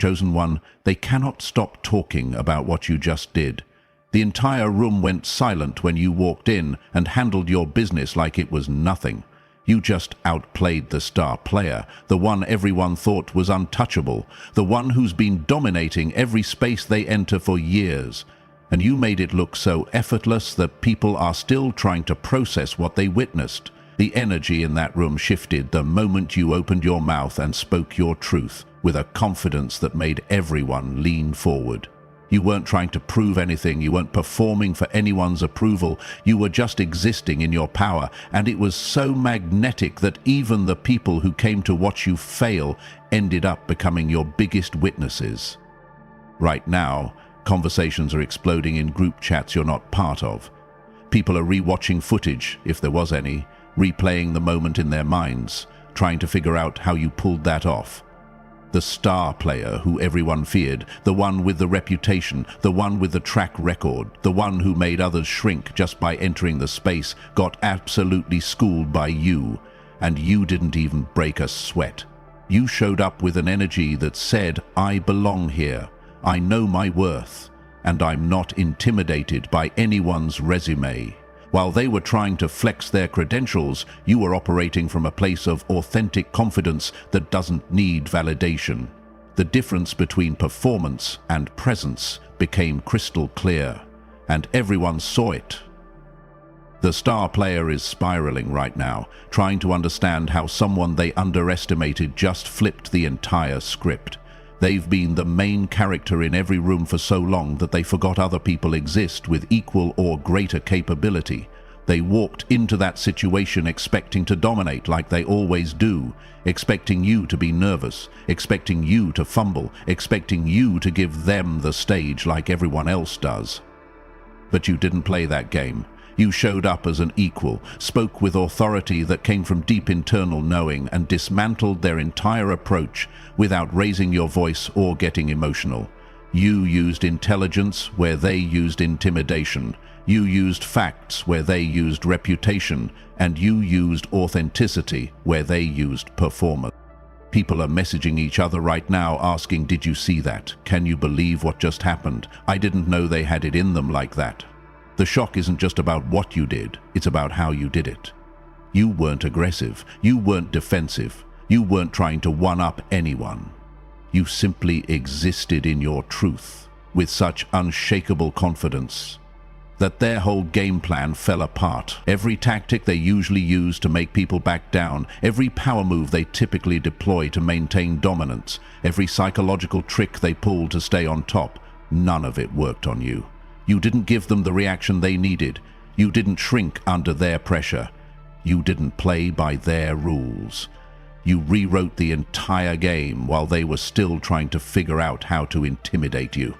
Chosen One, they cannot stop talking about what you just did. The entire room went silent when you walked in and handled your business like it was nothing. You just outplayed the star player, the one everyone thought was untouchable, the one who's been dominating every space they enter for years. And you made it look so effortless that people are still trying to process what they witnessed. The energy in that room shifted the moment you opened your mouth and spoke your truth, with a confidence that made everyone lean forward. You weren't trying to prove anything, you weren't performing for anyone's approval, you were just existing in your power, and it was so magnetic that even the people who came to watch you fail ended up becoming your biggest witnesses. Right now, conversations are exploding in group chats you're not part of. People are rewatching footage, if there was any, replaying the moment in their minds, trying to figure out how you pulled that off. The star player who everyone feared, the one with the reputation, the one with the track record, the one who made others shrink just by entering the space, got absolutely schooled by you, and you didn't even break a sweat. You showed up with an energy that said, "I belong here, I know my worth, and I'm not intimidated by anyone's resume." While they were trying to flex their credentials, you were operating from a place of authentic confidence that doesn't need validation. The difference between performance and presence became crystal clear, and everyone saw it. The star player is spiraling right now, trying to understand how someone they underestimated just flipped the entire script. They've been the main character in every room for so long that they forgot other people exist with equal or greater capability. They walked into that situation expecting to dominate like they always do, expecting you to be nervous, expecting you to fumble, expecting you to give them the stage like everyone else does. But you didn't play that game. You showed up as an equal, spoke with authority that came from deep internal knowing, and dismantled their entire approach without raising your voice or getting emotional. You used intelligence where they used intimidation. You used facts where they used reputation. And you used authenticity where they used performance. People are messaging each other right now asking, "Did you see that? Can you believe what just happened? I didn't know they had it in them like that." The shock isn't just about what you did, it's about how you did it. You weren't aggressive, you weren't defensive, you weren't trying to one-up anyone. You simply existed in your truth with such unshakable confidence that their whole game plan fell apart. Every tactic they usually use to make people back down, every power move they typically deploy to maintain dominance, every psychological trick they pull to stay on top, none of it worked on you. You didn't give them the reaction they needed. You didn't shrink under their pressure. You didn't play by their rules. You rewrote the entire game while they were still trying to figure out how to intimidate you.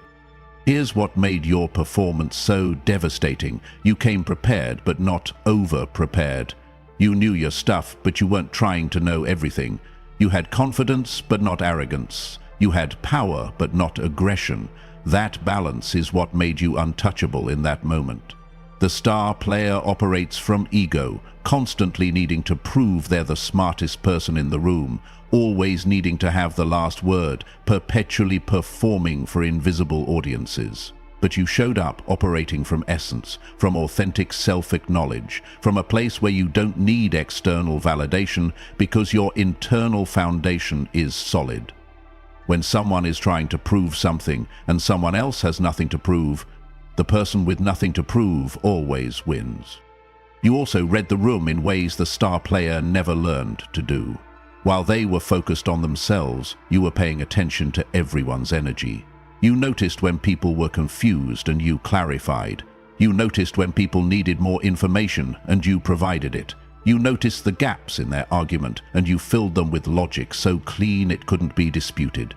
Here's what made your performance so devastating. You came prepared, but not over-prepared. You knew your stuff, but you weren't trying to know everything. You had confidence, but not arrogance. You had power, but not aggression. That balance is what made you untouchable in that moment. The star player operates from ego, constantly needing to prove they're the smartest person in the room, always needing to have the last word, perpetually performing for invisible audiences. But you showed up operating from essence, from authentic self-acknowledge, from a place where you don't need external validation because your internal foundation is solid. When someone is trying to prove something and someone else has nothing to prove, the person with nothing to prove always wins. You also read the room in ways the star player never learned to do. While they were focused on themselves, you were paying attention to everyone's energy. You noticed when people were confused and you clarified. You noticed when people needed more information and you provided it. You noticed the gaps in their argument and you filled them with logic so clean it couldn't be disputed.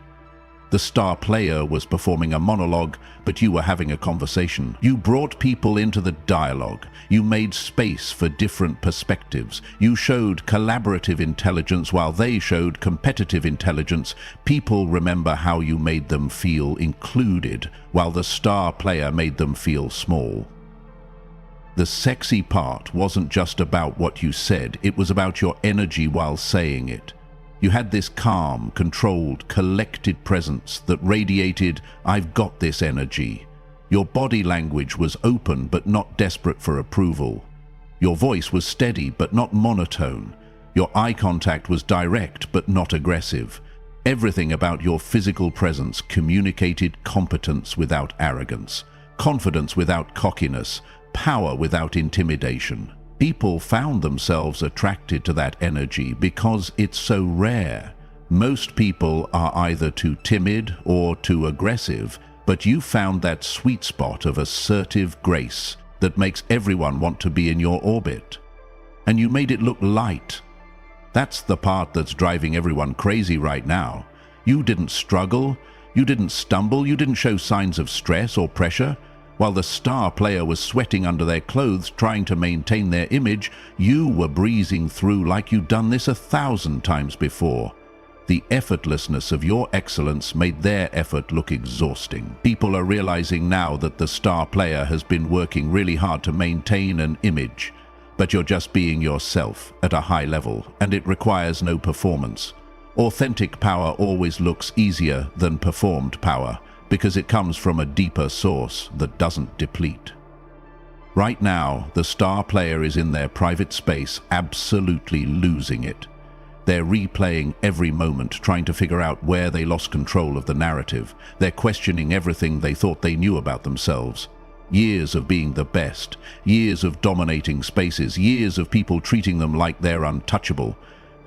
The star player was performing a monologue, but you were having a conversation. You brought people into the dialogue. You made space for different perspectives. You showed collaborative intelligence while they showed competitive intelligence. People remember how you made them feel included, while the star player made them feel small. The sexy part wasn't just about what you said, it was about your energy while saying it. You had this calm, controlled, collected presence that radiated, "I've got this" energy. Your body language was open but not desperate for approval. Your voice was steady but not monotone. Your eye contact was direct but not aggressive. Everything about your physical presence communicated competence without arrogance, confidence without cockiness, power without intimidation. People found themselves attracted to that energy because it's so rare. Most people are either too timid or too aggressive, but you found that sweet spot of assertive grace that makes everyone want to be in your orbit. And you made it look light. That's the part that's driving everyone crazy right now. You didn't struggle, you didn't stumble, you didn't show signs of stress or pressure. While the star player was sweating under their clothes trying to maintain their image, you were breezing through like you'd done this 1,000 times before. The effortlessness of your excellence made their effort look exhausting. People are realizing now that the star player has been working really hard to maintain an image, but you're just being yourself at a high level, and it requires no performance. Authentic power always looks easier than performed power, because it comes from a deeper source that doesn't deplete. Right now, the star player is in their private space, absolutely losing it. They're replaying every moment, trying to figure out where they lost control of the narrative. They're questioning everything they thought they knew about themselves. Years of being the best, years of dominating spaces, years of people treating them like they're untouchable.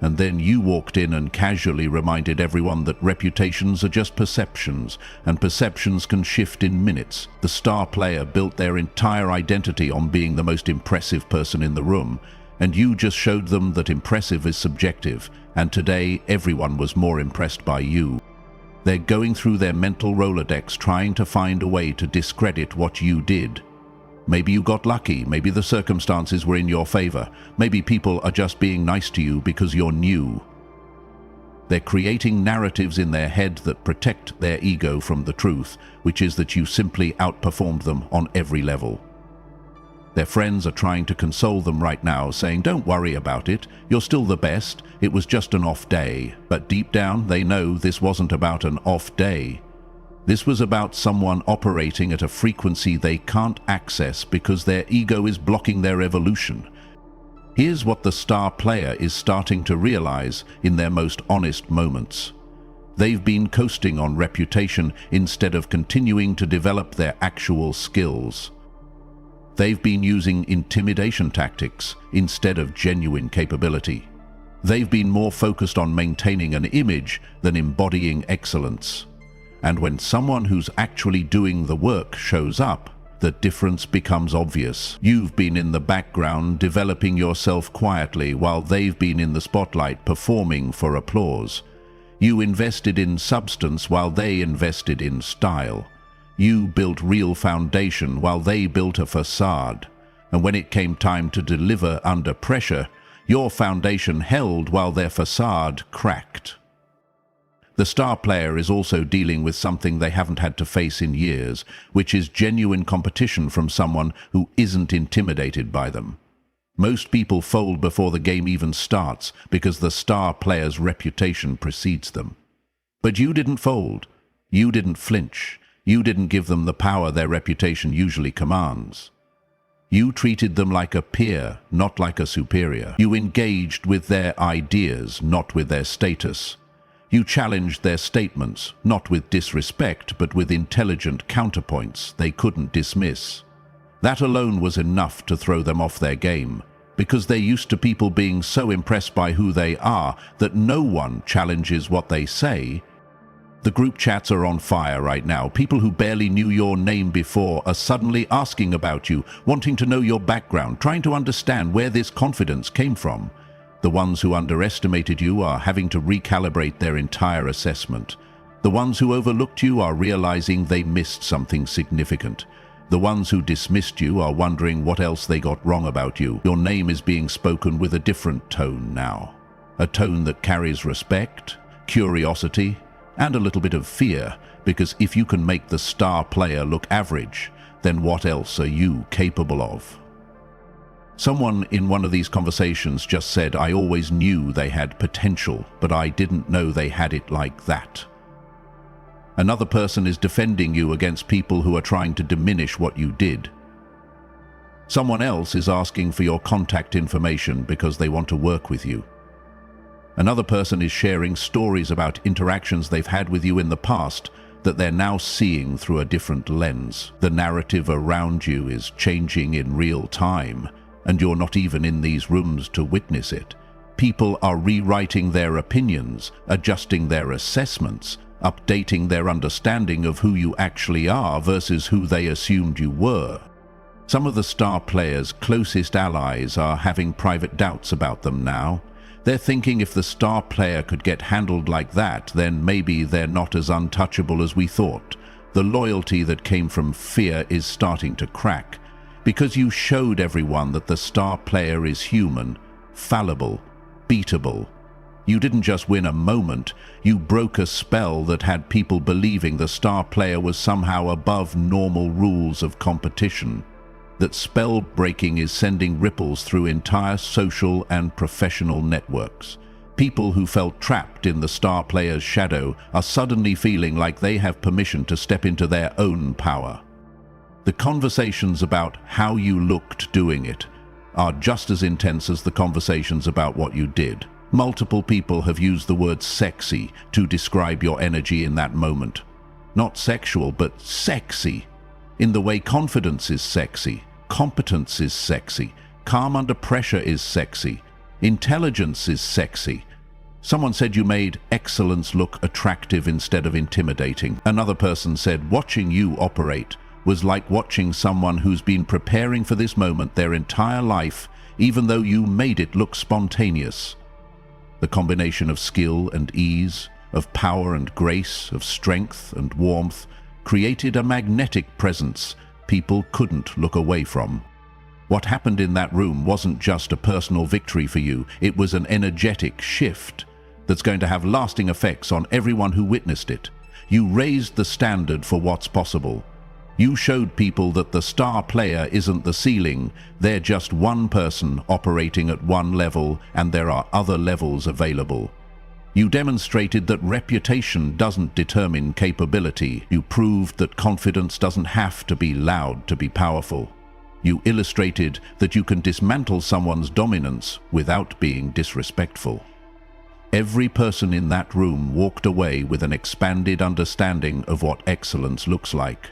And then you walked in and casually reminded everyone that reputations are just perceptions, and perceptions can shift in minutes. The star player built their entire identity on being the most impressive person in the room, and you just showed them that impressive is subjective, and today everyone was more impressed by you. They're going through their mental Rolodex trying to find a way to discredit what you did. Maybe you got lucky, maybe the circumstances were in your favor, maybe people are just being nice to you because you're new. They're creating narratives in their head that protect their ego from the truth, which is that you simply outperformed them on every level. Their friends are trying to console them right now, saying, "Don't worry about it, you're still the best, it was just an off day." But deep down, they know this wasn't about an off day. This was about someone operating at a frequency they can't access because their ego is blocking their evolution. Here's what the star player is starting to realize in their most honest moments. They've been coasting on reputation instead of continuing to develop their actual skills. They've been using intimidation tactics instead of genuine capability. They've been more focused on maintaining an image than embodying excellence. And when someone who's actually doing the work shows up, the difference becomes obvious. You've been in the background developing yourself quietly while they've been in the spotlight performing for applause. You invested in substance while they invested in style. You built real foundation while they built a facade. And when it came time to deliver under pressure, your foundation held while their facade cracked. The star player is also dealing with something they haven't had to face in years, which is genuine competition from someone who isn't intimidated by them. Most people fold before the game even starts because the star player's reputation precedes them. But you didn't fold. You didn't flinch. You didn't give them the power their reputation usually commands. You treated them like a peer, not like a superior. You engaged with their ideas, not with their status. You challenged their statements, not with disrespect, but with intelligent counterpoints they couldn't dismiss. That alone was enough to throw them off their game, because they're used to people being so impressed by who they are that no one challenges what they say. The group chats are on fire right now. People who barely knew your name before are suddenly asking about you, wanting to know your background, trying to understand where this confidence came from. The ones who underestimated you are having to recalibrate their entire assessment. The ones who overlooked you are realizing they missed something significant. The ones who dismissed you are wondering what else they got wrong about you. Your name is being spoken with a different tone now. A tone that carries respect, curiosity, and a little bit of fear, because if you can make the star player look average, then what else are you capable of? Someone in one of these conversations just said, "I always knew they had potential, but I didn't know they had it like that." Another person is defending you against people who are trying to diminish what you did. Someone else is asking for your contact information because they want to work with you. Another person is sharing stories about interactions they've had with you in the past that they're now seeing through a different lens. The narrative around you is changing in real time, and you're not even in these rooms to witness it. People are rewriting their opinions, adjusting their assessments, updating their understanding of who you actually are versus who they assumed you were. Some of the star players' closest allies are having private doubts about them now. They're thinking if the star player could get handled like that, then maybe they're not as untouchable as we thought. The loyalty that came from fear is starting to crack, because you showed everyone that the star player is human, fallible, beatable. You didn't just win a moment, you broke a spell that had people believing the star player was somehow above normal rules of competition. That spell breaking is sending ripples through entire social and professional networks. People who felt trapped in the star player's shadow are suddenly feeling like they have permission to step into their own power. The conversations about how you looked doing it are just as intense as the conversations about what you did. Multiple people have used the word sexy to describe your energy in that moment. Not sexual, but sexy. In the way confidence is sexy, competence is sexy, calm under pressure is sexy, intelligence is sexy. Someone said you made excellence look attractive instead of intimidating. Another person said watching you operate was like watching someone who's been preparing for this moment their entire life, even though you made it look spontaneous. The combination of skill and ease, of power and grace, of strength and warmth, created a magnetic presence people couldn't look away from. What happened in that room wasn't just a personal victory for you, it was an energetic shift that's going to have lasting effects on everyone who witnessed it. You raised the standard for what's possible. You showed people that the star player isn't the ceiling, they're just one person operating at one level, and there are other levels available. You demonstrated that reputation doesn't determine capability. You proved that confidence doesn't have to be loud to be powerful. You illustrated that you can dismantle someone's dominance without being disrespectful. Every person in that room walked away with an expanded understanding of what excellence looks like.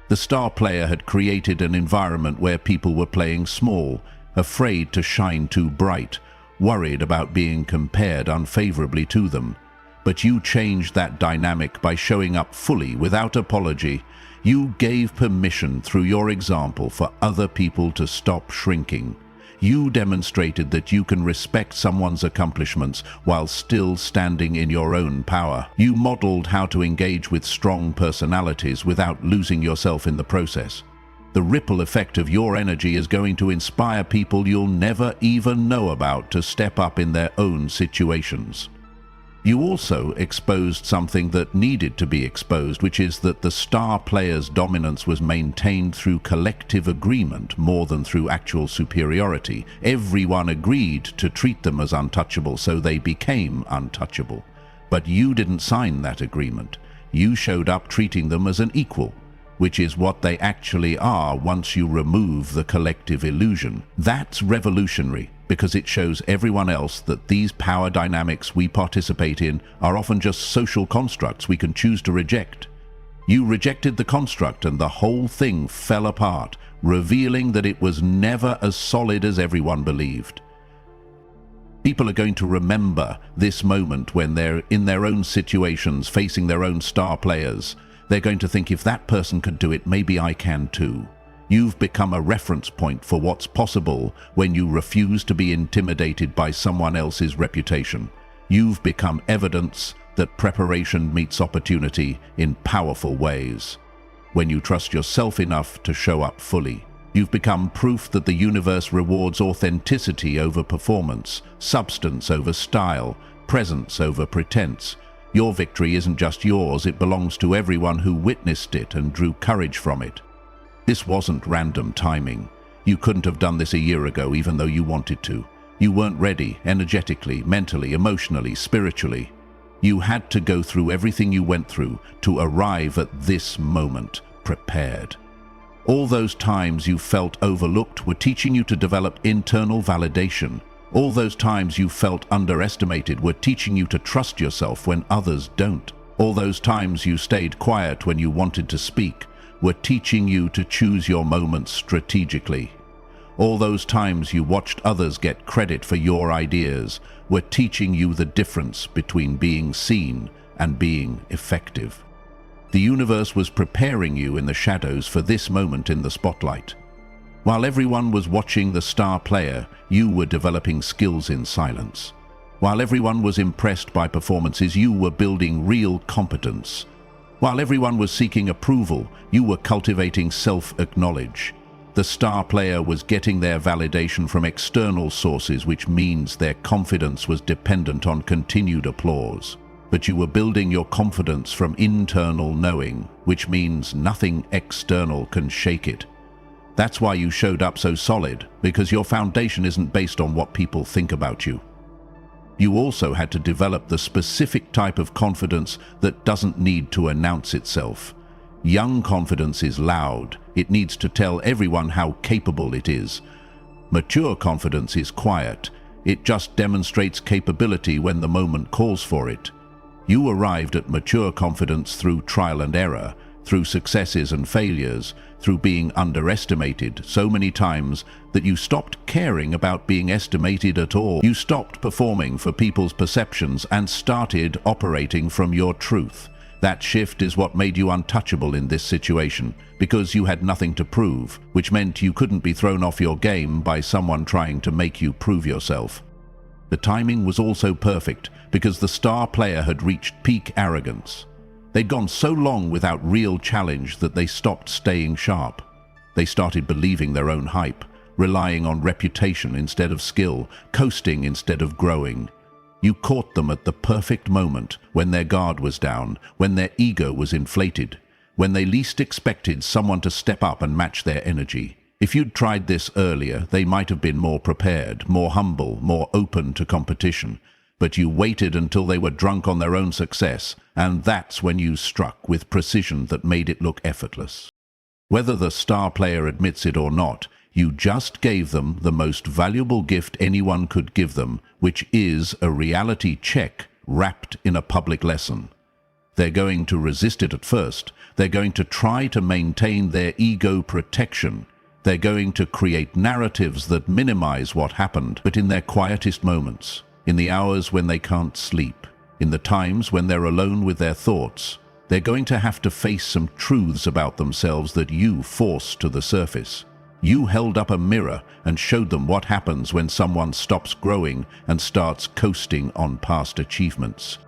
The star player had created an environment where people were playing small, afraid to shine too bright, worried about being compared unfavorably to them. But you changed that dynamic by showing up fully, without apology. You gave permission through your example for other people to stop shrinking. You demonstrated that you can respect someone's accomplishments while still standing in your own power. You modeled how to engage with strong personalities without losing yourself in the process. The ripple effect of your energy is going to inspire people you'll never even know about to step up in their own situations. You also exposed something that needed to be exposed, which is that the star player's dominance was maintained through collective agreement more than through actual superiority. Everyone agreed to treat them as untouchable, so they became untouchable. But you didn't sign that agreement. You showed up treating them as an equal, which is what they actually are once you remove the collective illusion. That's revolutionary, because it shows everyone else that these power dynamics we participate in are often just social constructs we can choose to reject. You rejected the construct and the whole thing fell apart, revealing that it was never as solid as everyone believed. People are going to remember this moment when they're in their own situations, facing their own star players. They're going to think, if that person could do it, maybe I can too. You've become a reference point for what's possible when you refuse to be intimidated by someone else's reputation. You've become evidence that preparation meets opportunity in powerful ways. When you trust yourself enough to show up fully, you've become proof that the universe rewards authenticity over performance, substance over style, presence over pretense. Your victory isn't just yours, it belongs to everyone who witnessed it and drew courage from it. This wasn't random timing. You couldn't have done this a year ago, even though you wanted to. You weren't ready, energetically, mentally, emotionally, spiritually. You had to go through everything you went through to arrive at this moment, prepared. All those times you felt overlooked were teaching you to develop internal validation. All those times you felt underestimated were teaching you to trust yourself when others don't. All those times you stayed quiet when you wanted to speak were teaching you to choose your moments strategically. All those times you watched others get credit for your ideas were teaching you the difference between being seen and being effective. The universe was preparing you in the shadows for this moment in the spotlight. While everyone was watching the star player, you were developing skills in silence. While everyone was impressed by performances, you were building real competence. While everyone was seeking approval, you were cultivating self-acknowledge. The star player was getting their validation from external sources, which means their confidence was dependent on continued applause. But you were building your confidence from internal knowing, which means nothing external can shake it. That's why you showed up so solid, because your foundation isn't based on what people think about you. You also had to develop the specific type of confidence that doesn't need to announce itself. Young confidence is loud. It needs to tell everyone how capable it is. Mature confidence is quiet. It just demonstrates capability when the moment calls for it. You arrived at mature confidence through trial and error, through successes and failures, through being underestimated so many times that you stopped caring about being estimated at all. You stopped performing for people's perceptions and started operating from your truth. That shift is what made you untouchable in this situation, because you had nothing to prove, which meant you couldn't be thrown off your game by someone trying to make you prove yourself. The timing was also perfect, because the star player had reached peak arrogance. They'd gone so long without real challenge that they stopped staying sharp. They started believing their own hype, relying on reputation instead of skill, coasting instead of growing. You caught them at the perfect moment, when their guard was down, when their ego was inflated, when they least expected someone to step up and match their energy. If you'd tried this earlier, they might have been more prepared, more humble, more open to competition. But you waited until they were drunk on their own success, and that's when you struck with precision that made it look effortless. Whether the star player admits it or not, you just gave them the most valuable gift anyone could give them, which is a reality check wrapped in a public lesson. They're going to resist it at first. They're going to try to maintain their ego protection. They're going to create narratives that minimize what happened, but in their quietest moments, in the hours when they can't sleep, in the times when they're alone with their thoughts, they're going to have to face some truths about themselves that you forced to the surface. You held up a mirror and showed them what happens when someone stops growing and starts coasting on past achievements.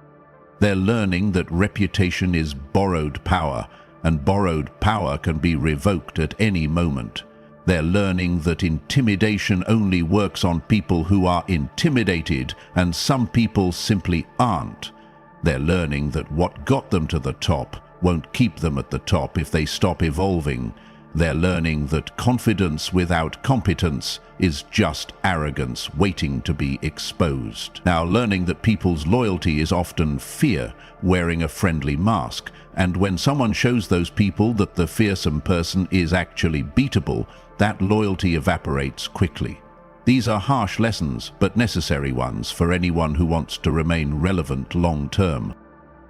They're learning that reputation is borrowed power, and borrowed power can be revoked at any moment. They're learning that intimidation only works on people who are intimidated, and some people simply aren't. They're learning that what got them to the top won't keep them at the top if they stop evolving. They're learning that confidence without competence is just arrogance waiting to be exposed. Now, learning that people's loyalty is often fear wearing a friendly mask, and when someone shows those people that the fearsome person is actually beatable, that loyalty evaporates quickly. These are harsh lessons, but necessary ones for anyone who wants to remain relevant long-term.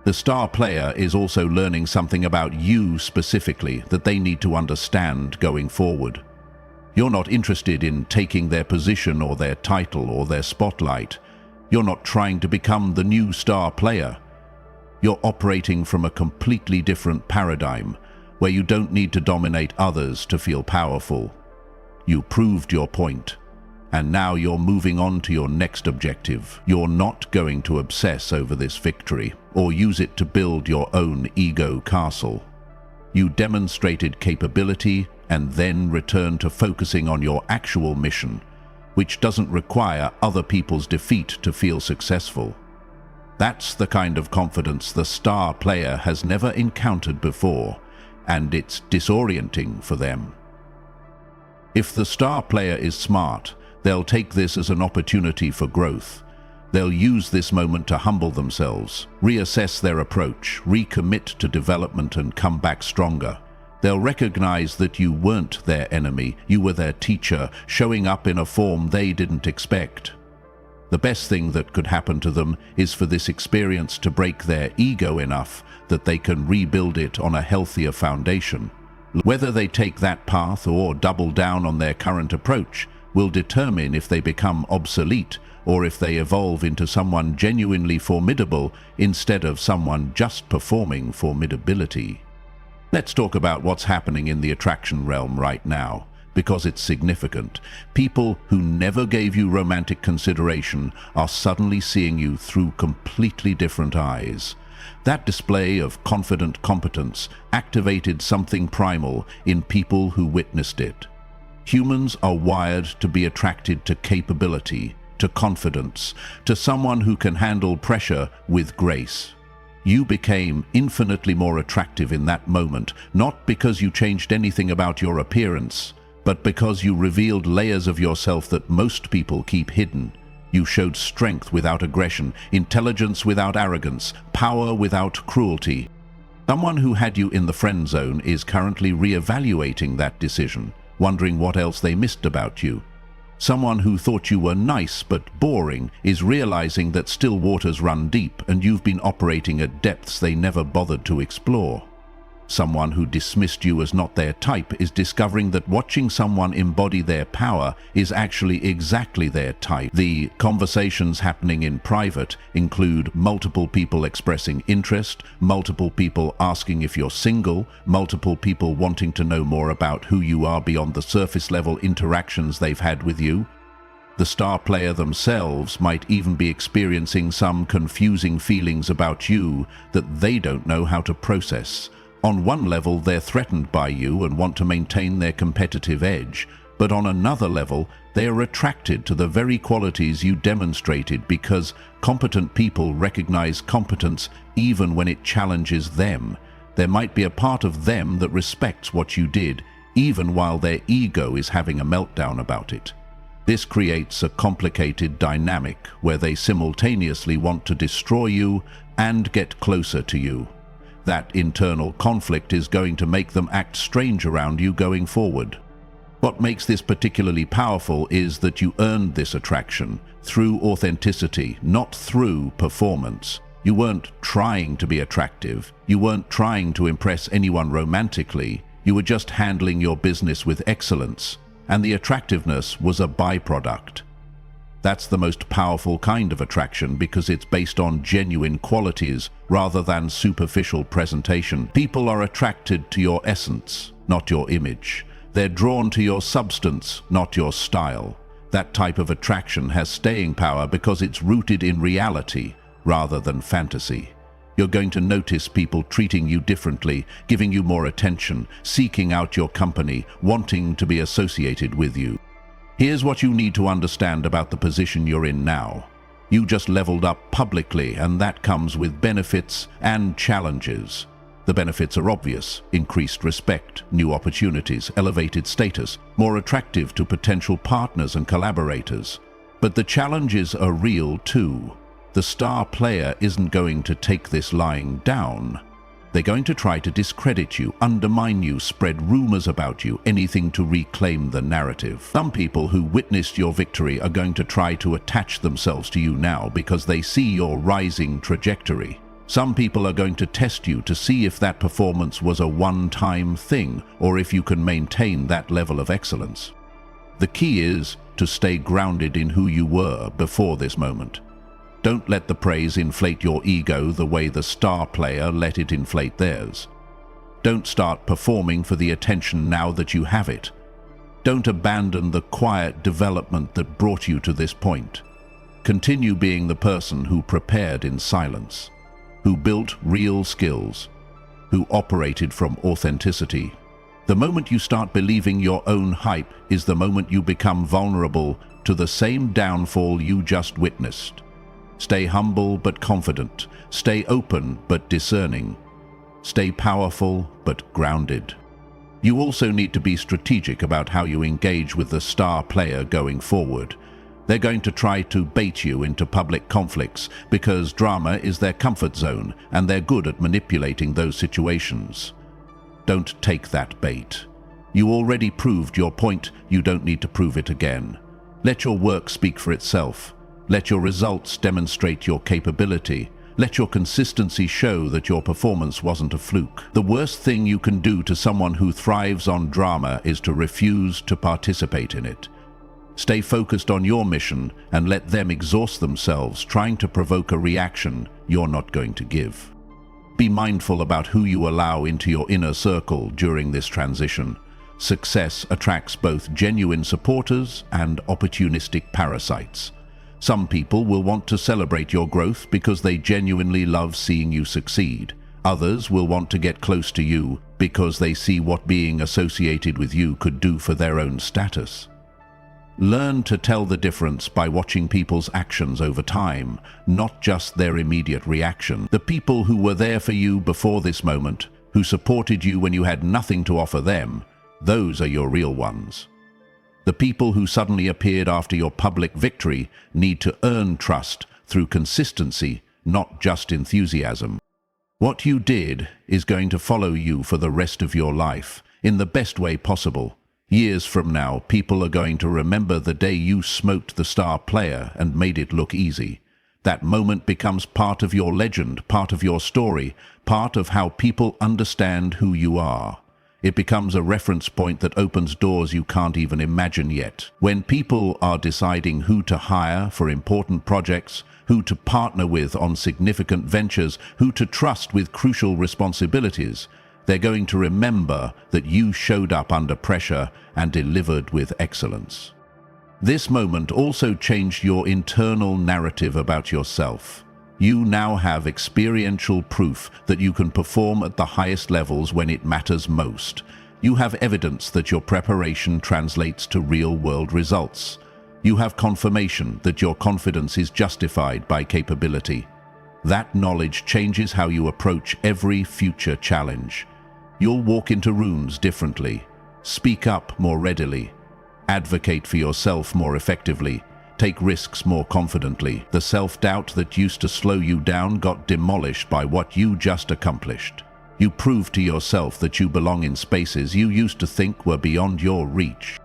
The star player is also learning something about you specifically that they need to understand going forward. You're not interested in taking their position or their title or their spotlight. You're not trying to become the new star player. You're operating from a completely different paradigm, where you don't need to dominate others to feel powerful. You proved your point, and now you're moving on to your next objective. You're not going to obsess over this victory or use it to build your own ego castle. You demonstrated capability and then returned to focusing on your actual mission, which doesn't require other people's defeat to feel successful. That's the kind of confidence the star player has never encountered before, and it's disorienting for them. If the star player is smart, they'll take this as an opportunity for growth. They'll use this moment to humble themselves, reassess their approach, recommit to development and come back stronger. They'll recognize that you weren't their enemy, you were their teacher, showing up in a form they didn't expect. The best thing that could happen to them is for this experience to break their ego enough that they can rebuild it on a healthier foundation. Whether they take that path or double down on their current approach will determine if they become obsolete or if they evolve into someone genuinely formidable instead of someone just performing formidability. Let's talk about what's happening in the attraction realm right now, because it's significant. People who never gave you romantic consideration are suddenly seeing you through completely different eyes. That display of confident competence activated something primal in people who witnessed it. Humans are wired to be attracted to capability, to confidence, to someone who can handle pressure with grace. You became infinitely more attractive in that moment, not because you changed anything about your appearance, but because you revealed layers of yourself that most people keep hidden. You showed strength without aggression, intelligence without arrogance, power without cruelty. Someone who had you in the friend zone is currently re-evaluating that decision, wondering what else they missed about you. Someone who thought you were nice but boring is realizing that still waters run deep and you've been operating at depths they never bothered to explore. Someone who dismissed you as not their type is discovering that watching someone embody their power is actually exactly their type. The conversations happening in private include multiple people expressing interest, multiple people asking if you're single, multiple people wanting to know more about who you are beyond the surface level interactions they've had with you. The star player themselves might even be experiencing some confusing feelings about you that they don't know how to process. On one level, they're threatened by you and want to maintain their competitive edge, but on another level, they are attracted to the very qualities you demonstrated because competent people recognize competence even when it challenges them. There might be a part of them that respects what you did, even while their ego is having a meltdown about it. This creates a complicated dynamic where they simultaneously want to destroy you and get closer to you. That internal conflict is going to make them act strange around you going forward. What makes this particularly powerful is that you earned this attraction through authenticity, not through performance. You weren't trying to be attractive. You weren't trying to impress anyone romantically. You were just handling your business with excellence, and the attractiveness was a byproduct. That's the most powerful kind of attraction because it's based on genuine qualities rather than superficial presentation. People are attracted to your essence, not your image. They're drawn to your substance, not your style. That type of attraction has staying power because it's rooted in reality rather than fantasy. You're going to notice people treating you differently, giving you more attention, seeking out your company, wanting to be associated with you. Here's what you need to understand about the position you're in now. You just leveled up publicly, and that comes with benefits and challenges. The benefits are obvious: increased respect, new opportunities, elevated status, more attractive to potential partners and collaborators. But the challenges are real too. The star player isn't going to take this lying down. They're going to try to discredit you, undermine you, spread rumors about you, anything to reclaim the narrative. Some people who witnessed your victory are going to try to attach themselves to you now because they see your rising trajectory. Some people are going to test you to see if that performance was a one-time thing or if you can maintain that level of excellence. The key is to stay grounded in who you were before this moment. Don't let the praise inflate your ego the way the star player let it inflate theirs. Don't start performing for the attention now that you have it. Don't abandon the quiet development that brought you to this point. Continue being the person who prepared in silence, who built real skills, who operated from authenticity. The moment you start believing your own hype is the moment you become vulnerable to the same downfall you just witnessed. Stay humble but confident. Stay open but discerning. Stay powerful but grounded. You also need to be strategic about how you engage with the star player going forward. They're going to try to bait you into public conflicts because drama is their comfort zone and they're good at manipulating those situations. Don't take that bait. You already proved your point, you don't need to prove it again. Let your work speak for itself. Let your results demonstrate your capability. Let your consistency show that your performance wasn't a fluke. The worst thing you can do to someone who thrives on drama is to refuse to participate in it. Stay focused on your mission and let them exhaust themselves trying to provoke a reaction you're not going to give. Be mindful about who you allow into your inner circle during this transition. Success attracts both genuine supporters and opportunistic parasites. Some people will want to celebrate your growth because they genuinely love seeing you succeed. Others will want to get close to you because they see what being associated with you could do for their own status. Learn to tell the difference by watching people's actions over time, not just their immediate reaction. The people who were there for you before this moment, who supported you when you had nothing to offer them, those are your real ones. The people who suddenly appeared after your public victory need to earn trust through consistency, not just enthusiasm. What you did is going to follow you for the rest of your life, in the best way possible. Years from now, people are going to remember the day you smoked the star player and made it look easy. That moment becomes part of your legend, part of your story, part of how people understand who you are. It becomes a reference point that opens doors you can't even imagine yet. When people are deciding who to hire for important projects, who to partner with on significant ventures, who to trust with crucial responsibilities, they're going to remember that you showed up under pressure and delivered with excellence. This moment also changed your internal narrative about yourself. You now have experiential proof that you can perform at the highest levels when it matters most. You have evidence that your preparation translates to real-world results. You have confirmation that your confidence is justified by capability. That knowledge changes how you approach every future challenge. You'll walk into rooms differently, speak up more readily, advocate for yourself more effectively, take risks more confidently. The self-doubt that used to slow you down got demolished by what you just accomplished. You proved to yourself that you belong in spaces you used to think were beyond your reach.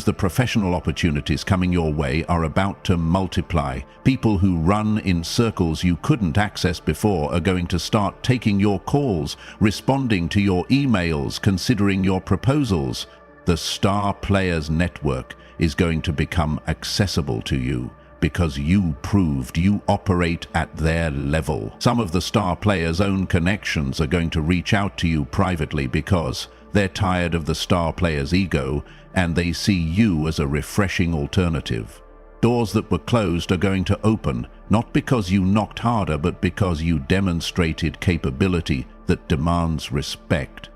The professional opportunities coming your way are about to multiply. People who run in circles you couldn't access before are going to start taking your calls, responding to your emails, considering your proposals. The star players network is going to become accessible to you because you proved you operate at their level. Some of the star players' own connections are going to reach out to you privately because they're tired of the star player's ego and they see you as a refreshing alternative. Doors that were closed are going to open, not because you knocked harder, but because you demonstrated capability that demands respect.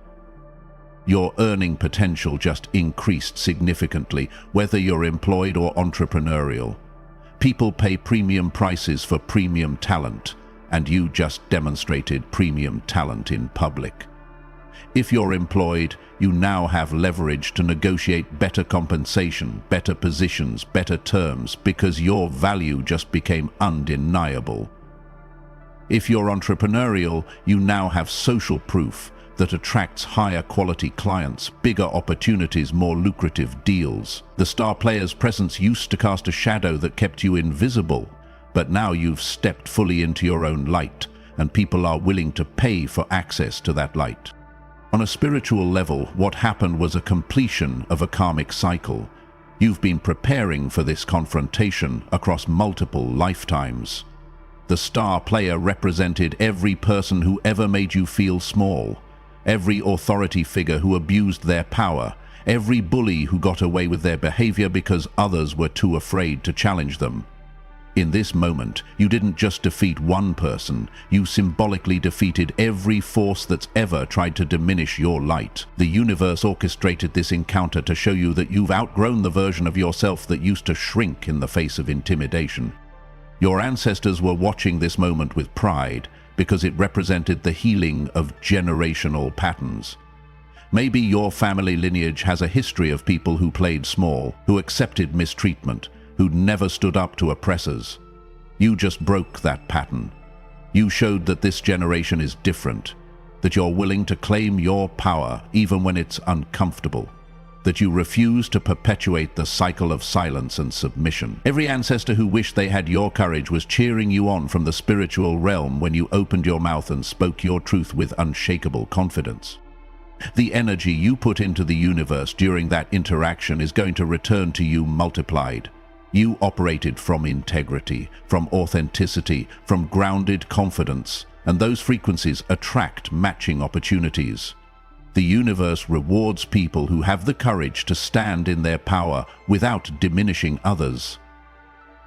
Your earning potential just increased significantly, whether you're employed or entrepreneurial. People pay premium prices for premium talent, and you just demonstrated premium talent in public. If you're employed, you now have leverage to negotiate better compensation, better positions, better terms, because your value just became undeniable. If you're entrepreneurial, you now have social proof that attracts higher quality clients, bigger opportunities, more lucrative deals. The star player's presence used to cast a shadow that kept you invisible, but now you've stepped fully into your own light, and people are willing to pay for access to that light. On a spiritual level, what happened was a completion of a karmic cycle. You've been preparing for this confrontation across multiple lifetimes. The star player represented every person who ever made you feel small, every authority figure who abused their power, every bully who got away with their behavior because others were too afraid to challenge them. In this moment, you didn't just defeat one person, you symbolically defeated every force that's ever tried to diminish your light. The universe orchestrated this encounter to show you that you've outgrown the version of yourself that used to shrink in the face of intimidation. Your ancestors were watching this moment with pride because it represented the healing of generational patterns. Maybe your family lineage has a history of people who played small, who accepted mistreatment, who never stood up to oppressors. You just broke that pattern. You showed that this generation is different, that you're willing to claim your power even when it's uncomfortable, that you refuse to perpetuate the cycle of silence and submission. Every ancestor who wished they had your courage was cheering you on from the spiritual realm when you opened your mouth and spoke your truth with unshakable confidence. The energy you put into the universe during that interaction is going to return to you multiplied. You operated from integrity, from authenticity, from grounded confidence, and those frequencies attract matching opportunities. The universe rewards people who have the courage to stand in their power without diminishing others.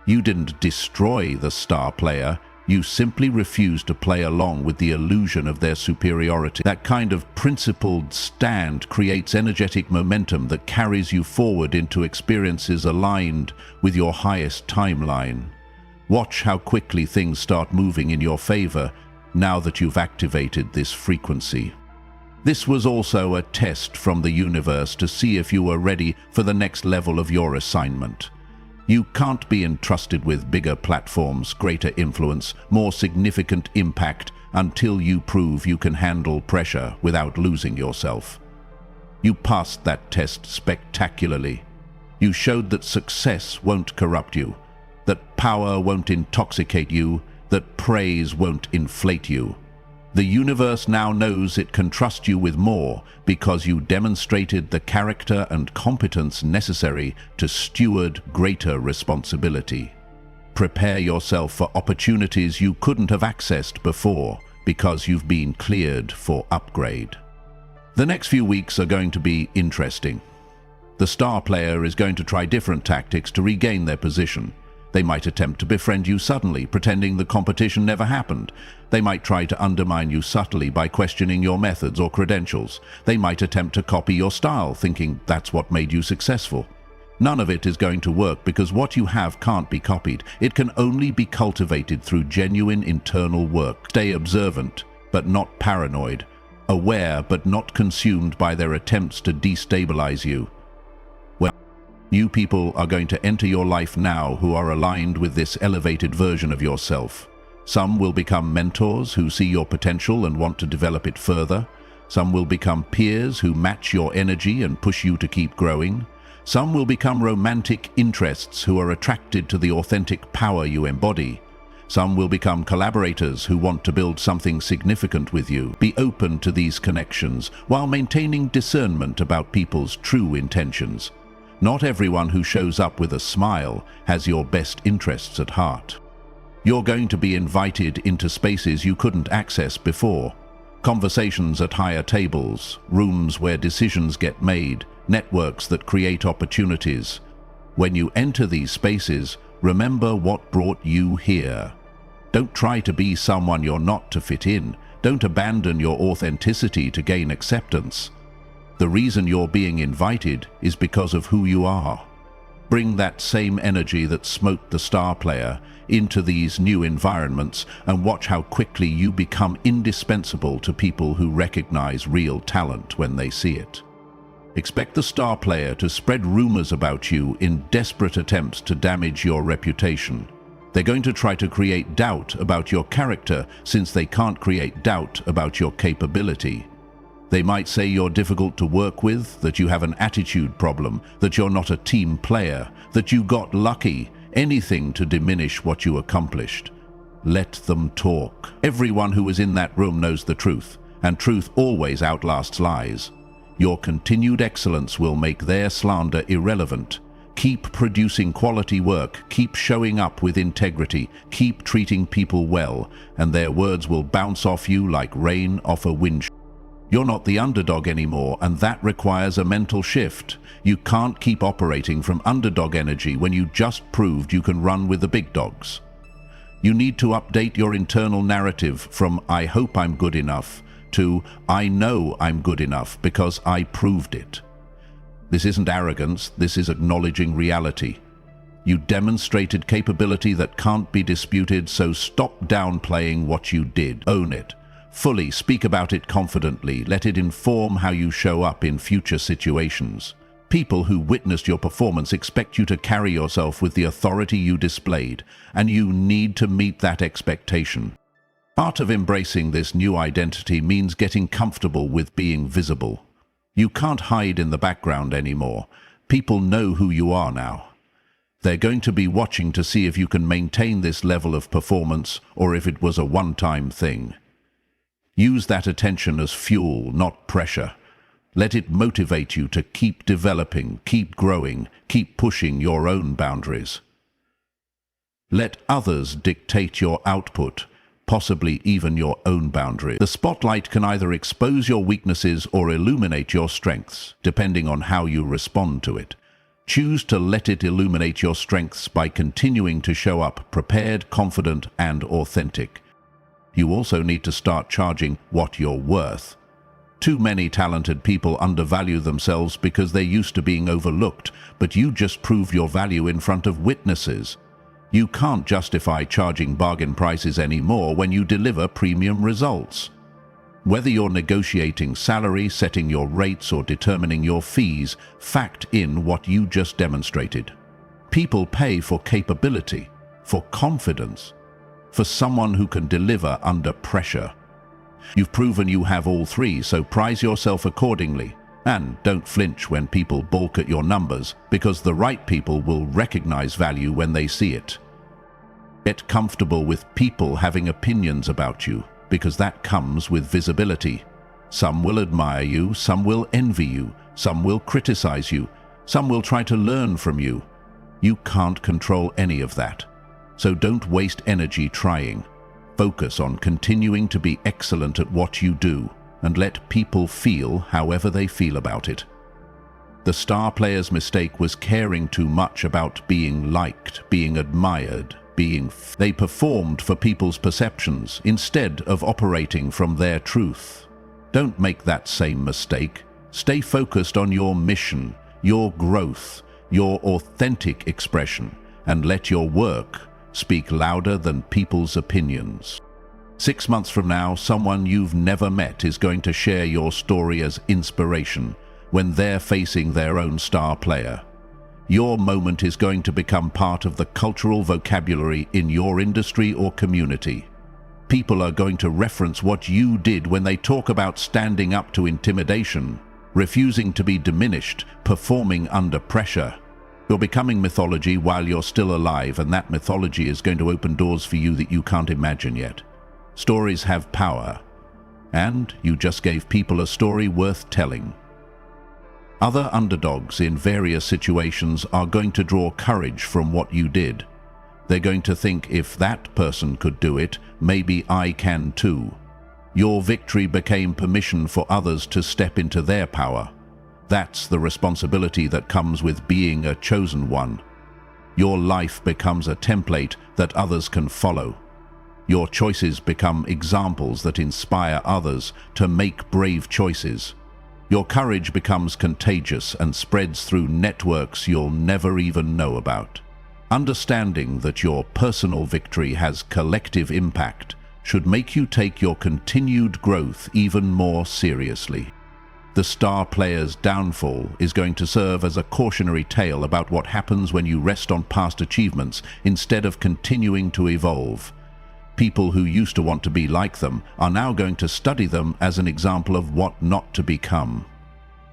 You didn't destroy the star player, you simply refused to play along with the illusion of their superiority. That kind of principled stand creates energetic momentum that carries you forward into experiences aligned with your highest timeline. Watch how quickly things start moving in your favor now that you've activated this frequency. This was also a test from the universe to see if you were ready for the next level of your assignment. You can't be entrusted with bigger platforms, greater influence, more significant impact until you prove you can handle pressure without losing yourself. You passed that test spectacularly. You showed that success won't corrupt you, that power won't intoxicate you, that praise won't inflate you. The universe now knows it can trust you with more because you demonstrated the character and competence necessary to steward greater responsibility. Prepare yourself for opportunities you couldn't have accessed before because you've been cleared for upgrade. The next few weeks are going to be interesting. The star player is going to try different tactics to regain their position. They might attempt to befriend you suddenly, pretending the competition never happened. They might try to undermine you subtly by questioning your methods or credentials. They might attempt to copy your style, thinking that's what made you successful. None of it is going to work because what you have can't be copied. It can only be cultivated through genuine internal work. Stay observant, but not paranoid. Aware, but not consumed by their attempts to destabilize you. New people are going to enter your life now who are aligned with this elevated version of yourself. Some will become mentors who see your potential and want to develop it further. Some will become peers who match your energy and push you to keep growing. Some will become romantic interests who are attracted to the authentic power you embody. Some will become collaborators who want to build something significant with you. Be open to these connections while maintaining discernment about people's true intentions. Not everyone who shows up with a smile has your best interests at heart. You're going to be invited into spaces you couldn't access before. Conversations at higher tables, rooms where decisions get made, networks that create opportunities. When you enter these spaces, remember what brought you here. Don't try to be someone you're not to fit in. Don't abandon your authenticity to gain acceptance. The reason you're being invited is because of who you are. Bring that same energy that smote the star player into these new environments and watch how quickly you become indispensable to people who recognize real talent when they see it. Expect the star player to spread rumors about you in desperate attempts to damage your reputation. They're going to try to create doubt about your character since they can't create doubt about your capability. They might say you're difficult to work with, that you have an attitude problem, that you're not a team player, that you got lucky, anything to diminish what you accomplished. Let them talk. Everyone who is in that room knows the truth, and truth always outlasts lies. Your continued excellence will make their slander irrelevant. Keep producing quality work, keep showing up with integrity, keep treating people well, and their words will bounce off you like rain off a windshield. You're not the underdog anymore, and that requires a mental shift. You can't keep operating from underdog energy when you just proved you can run with the big dogs. You need to update your internal narrative from "I hope I'm good enough" to "I know I'm good enough because I proved it." This isn't arrogance, this is acknowledging reality. You demonstrated capability that can't be disputed, so stop downplaying what you did. Own it. fully, speak about it confidently, let it inform how you show up in future situations. People who witnessed your performance expect you to carry yourself with the authority you displayed, and you need to meet that expectation. Part of embracing this new identity means getting comfortable with being visible. You can't hide in the background anymore. People know who you are now. They're going to be watching to see if you can maintain this level of performance or if it was a one-time thing. Use that attention as fuel, not pressure. Let it motivate you to keep developing, keep growing, keep pushing your own boundaries. Let others dictate your output, possibly even your own boundaries. The spotlight can either expose your weaknesses or illuminate your strengths, depending on how you respond to it. Choose to let it illuminate your strengths by continuing to show up prepared, confident, and authentic. You also need to start charging what you're worth. Too many talented people undervalue themselves because they're used to being overlooked, but you just prove your value in front of witnesses. You can't justify charging bargain prices anymore when you deliver premium results. Whether you're negotiating salary, setting your rates, or determining your fees, fact in what you just demonstrated. People pay for capability, for confidence, for someone who can deliver under pressure. You've proven you have all three, so prize yourself accordingly. And don't flinch when people balk at your numbers, because the right people will recognize value when they see it. Get comfortable with people having opinions about you, because that comes with visibility. Some will admire you, some will envy you, some will criticize you, some will try to learn from you. You can't control any of that. So don't waste energy trying. Focus on continuing to be excellent at what you do, and let people feel however they feel about it. The star player's mistake was caring too much about being liked, being admired, They performed for people's perceptions instead of operating from their truth. Don't make that same mistake. Stay focused on your mission, your growth, your authentic expression, and let your work speak louder than people's opinions. 6 months from now, someone you've never met is going to share your story as inspiration when they're facing their own star player. Your moment is going to become part of the cultural vocabulary in your industry or community. People are going to reference what you did when they talk about standing up to intimidation, refusing to be diminished, performing under pressure. You're becoming mythology while you're still alive, and that mythology is going to open doors for you that you can't imagine yet. Stories have power, and you just gave people a story worth telling. Other underdogs in various situations are going to draw courage from what you did. They're going to think, if that person could do it, maybe I can too. Your victory became permission for others to step into their power. That's the responsibility that comes with being a chosen one. Your life becomes a template that others can follow. Your choices become examples that inspire others to make brave choices. Your courage becomes contagious and spreads through networks you'll never even know about. Understanding that your personal victory has collective impact should make you take your continued growth even more seriously. The star player's downfall is going to serve as a cautionary tale about what happens when you rest on past achievements instead of continuing to evolve. People who used to want to be like them are now going to study them as an example of what not to become.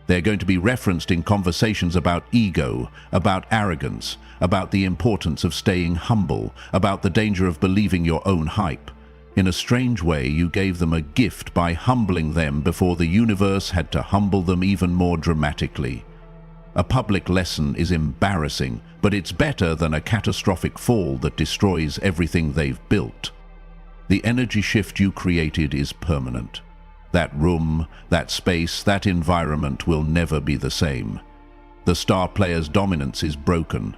They're going to be referenced in conversations about ego, about arrogance, about the importance of staying humble, about the danger of believing your own hype. In a strange way, you gave them a gift by humbling them before the universe had to humble them even more dramatically. A public lesson is embarrassing, but it's better than a catastrophic fall that destroys everything they've built. The energy shift you created is permanent. That room, that space, that environment will never be the same. The star player's dominance is broken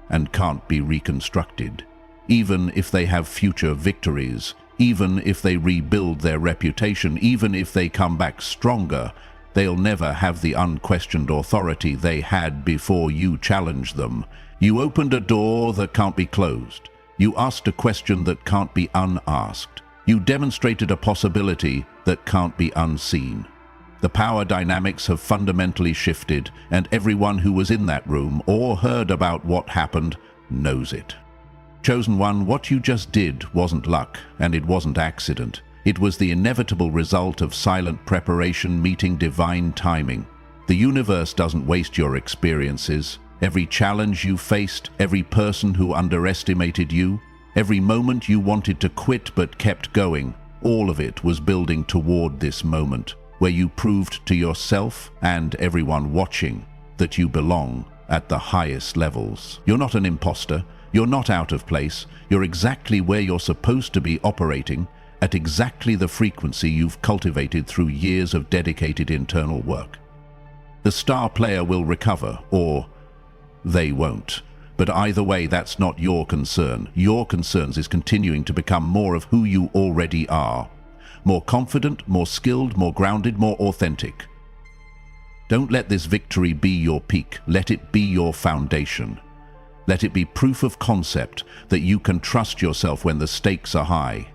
and can't be reconstructed. Even if they have future victories, even if they rebuild their reputation, even if they come back stronger, they'll never have the unquestioned authority they had before you challenged them. You opened a door that can't be closed. You asked a question that can't be unasked. You demonstrated a possibility that can't be unseen. The power dynamics have fundamentally shifted, and everyone who was in that room or heard about what happened knows it. Chosen One, what you just did wasn't luck, and it wasn't accident. It was the inevitable result of silent preparation meeting divine timing. The universe doesn't waste your experiences. Every challenge you faced, every person who underestimated you, every moment you wanted to quit but kept going, all of it was building toward this moment, where you proved to yourself and everyone watching that you belong at the highest levels. You're not an imposter. You're not out of place. You're exactly where you're supposed to be operating, at exactly the frequency you've cultivated through years of dedicated internal work. The star player will recover, or they won't. But either way, that's not your concern. Your concern is continuing to become more of who you already are. More confident, more skilled, more grounded, more authentic. Don't let this victory be your peak. Let it be your foundation. Let it be proof of concept that you can trust yourself when the stakes are high.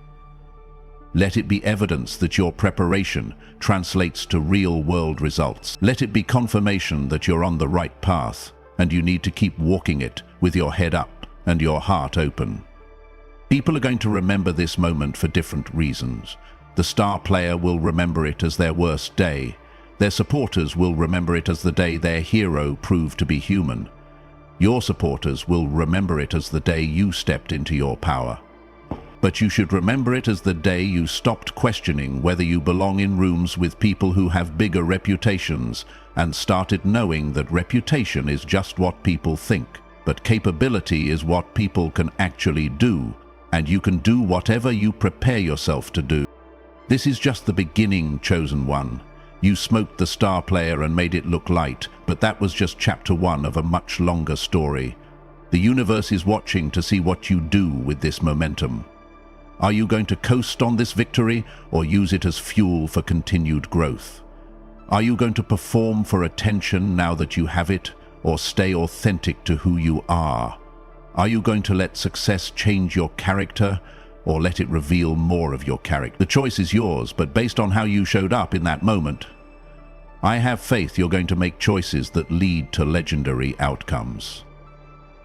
Let it be evidence that your preparation translates to real-world results. Let it be confirmation that you're on the right path, and you need to keep walking it with your head up and your heart open. People are going to remember this moment for different reasons. The star player will remember it as their worst day. Their supporters will remember it as the day their hero proved to be human. Your supporters will remember it as the day you stepped into your power. But you should remember it as the day you stopped questioning whether you belong in rooms with people who have bigger reputations and started knowing that reputation is just what people think, but capability is what people can actually do, and you can do whatever you prepare yourself to do. This is just the beginning, Chosen One. You smoked the star player and made it look light, but that was just chapter 1 of a much longer story. The universe is watching to see what you do with this momentum. Are you going to coast on this victory or use it as fuel for continued growth? Are you going to perform for attention now that you have it, or stay authentic to who you are? Are you going to let success change your character, or let it reveal more of your character? The choice is yours, but based on how you showed up in that moment, I have faith you're going to make choices that lead to legendary outcomes.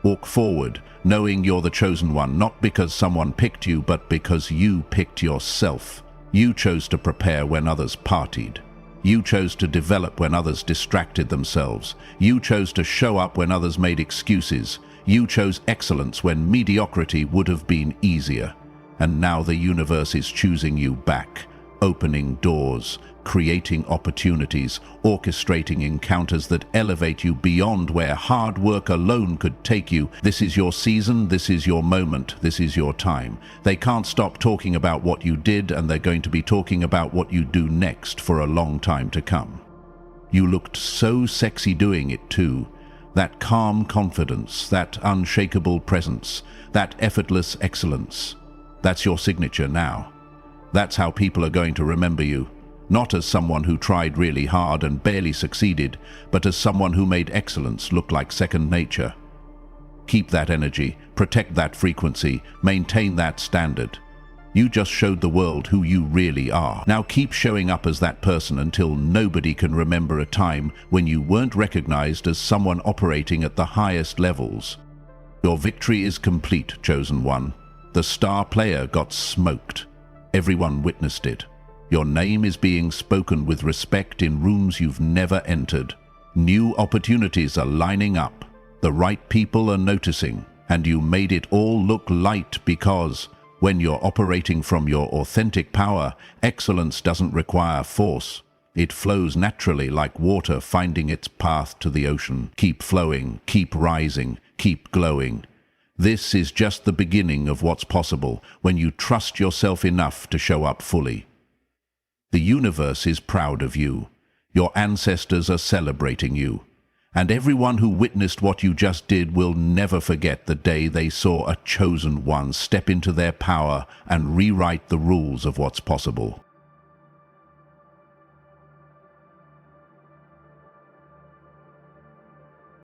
Walk forward, knowing you're the chosen one, not because someone picked you, but because you picked yourself. You chose to prepare when others partied. You chose to develop when others distracted themselves. You chose to show up when others made excuses. You chose excellence when mediocrity would have been easier. And now the universe is choosing you back, opening doors, creating opportunities, orchestrating encounters that elevate you beyond where hard work alone could take you. This is your season, this is your moment, this is your time. They can't stop talking about what you did, and they're going to be talking about what you do next for a long time to come. You looked so sexy doing it too. That calm confidence, that unshakable presence, that effortless excellence. That's your signature now. That's how people are going to remember you. Not as someone who tried really hard and barely succeeded, but as someone who made excellence look like second nature. Keep that energy, protect that frequency, maintain that standard. You just showed the world who you really are. Now keep showing up as that person until nobody can remember a time when you weren't recognized as someone operating at the highest levels. Your victory is complete, Chosen One. The star player got smoked. Everyone witnessed it. Your name is being spoken with respect in rooms you've never entered. New opportunities are lining up. The right people are noticing, and you made it all look light because when you're operating from your authentic power, excellence doesn't require force. It flows naturally like water finding its path to the ocean. Keep flowing, keep rising, keep glowing. This is just the beginning of what's possible when you trust yourself enough to show up fully. The universe is proud of you. Your ancestors are celebrating you. And everyone who witnessed what you just did will never forget the day they saw a chosen one step into their power and rewrite the rules of what's possible.